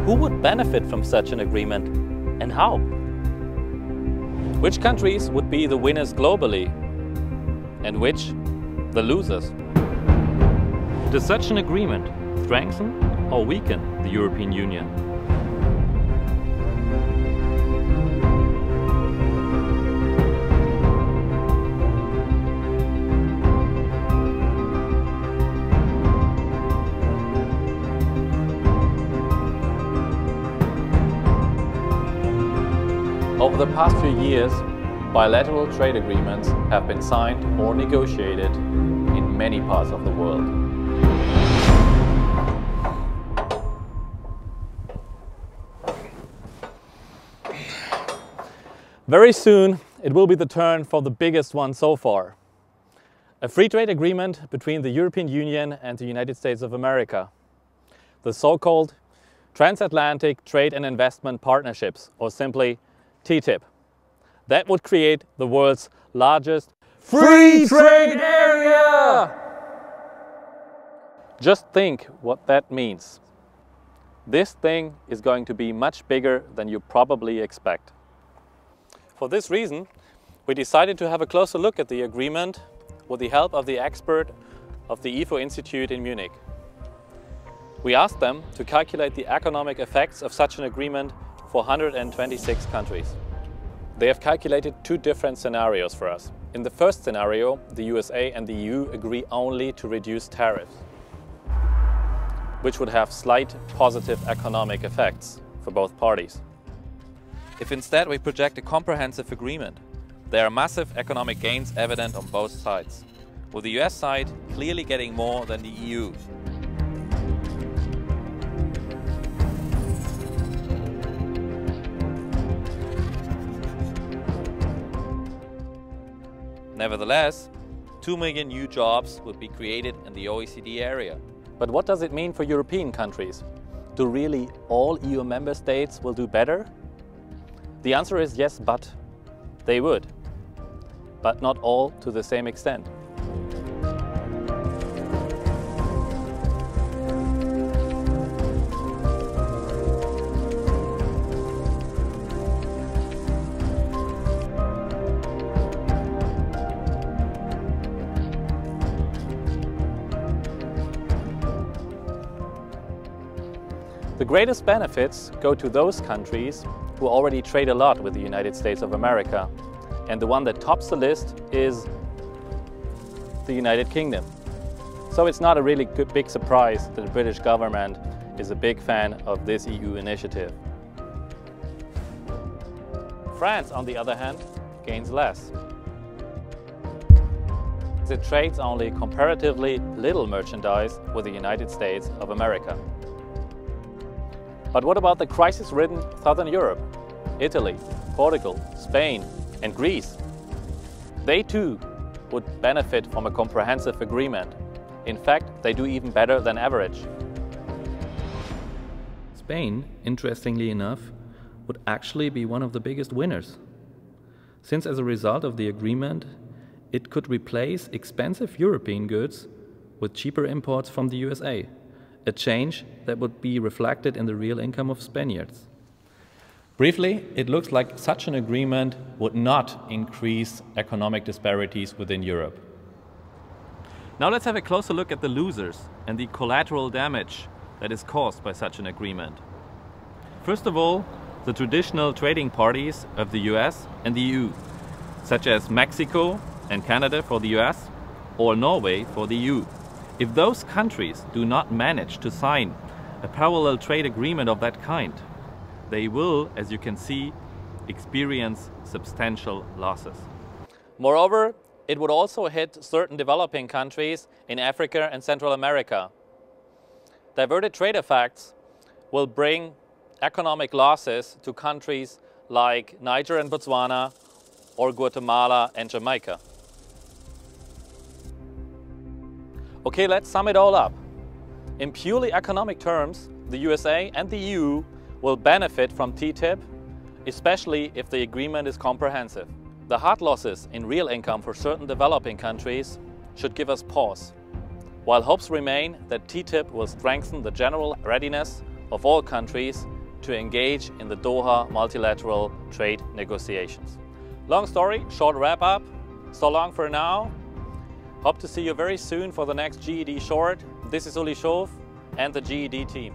Who would benefit from such an agreement and how? Which countries would be the winners globally and which the losers? Does such an agreement strengthen or weaken the European Union? Over the past few years, bilateral trade agreements have been signed or negotiated in many parts of the world. Very soon, it will be the turn for the biggest one so far. A free trade agreement between the European Union and the United States of America. The so-called Transatlantic Trade and Investment Partnerships, or simply TTIP. That would create the world's largest free trade area! Just think what that means. This thing is going to be much bigger than you probably expect. For this reason, we decided to have a closer look at the agreement with the help of the expert of the IFO Institute in Munich. We asked them to calculate the economic effects of such an agreement for 126 countries. They have calculated two different scenarios for us. In the first scenario, the USA and the EU agree only to reduce tariffs, which would have slight positive economic effects for both parties. If instead we project a comprehensive agreement, there are massive economic gains evident on both sides, with the US side clearly getting more than the EU. Nevertheless, 2 million new jobs would be created in the OECD area. But what does it mean for European countries? Do really all EU member states will do better? The answer is yes, but they would. But not all to the same extent. The greatest benefits go to those countries who already trade a lot with the United States of America. And the one that tops the list is the United Kingdom. So it's not a really big surprise that the British government is a big fan of this EU initiative. France, on the other hand, gains less. It trades only comparatively little merchandise with the United States of America. But what about the crisis-ridden Southern Europe? Italy, Portugal, Spain and Greece? They too would benefit from a comprehensive agreement. In fact, they do even better than average. Spain, interestingly enough, would actually be one of the biggest winners, since as a result of the agreement, it could replace expensive European goods with cheaper imports from the USA. A change that would be reflected in the real income of Spaniards. Briefly, it looks like such an agreement would not increase economic disparities within Europe. Now let's have a closer look at the losers and the collateral damage that is caused by such an agreement. First of all, the traditional trading parties of the US and the EU, such as Mexico and Canada for the US or Norway for the EU. If those countries do not manage to sign a parallel trade agreement of that kind, they will, as you can see, experience substantial losses. Moreover, it would also hit certain developing countries in Africa and Central America. Diverted trade effects will bring economic losses to countries like Niger and Botswana or Guatemala and Jamaica. Okay, let's sum it all up. In purely economic terms, the USA and the EU will benefit from TTIP, especially if the agreement is comprehensive. The hard losses in real income for certain developing countries should give us pause, while hopes remain that TTIP will strengthen the general readiness of all countries to engage in the Doha multilateral trade negotiations. Long story, short wrap up. So long for now. Hope to see you very soon for the next GED Short. This is Uli Schof and the GED team.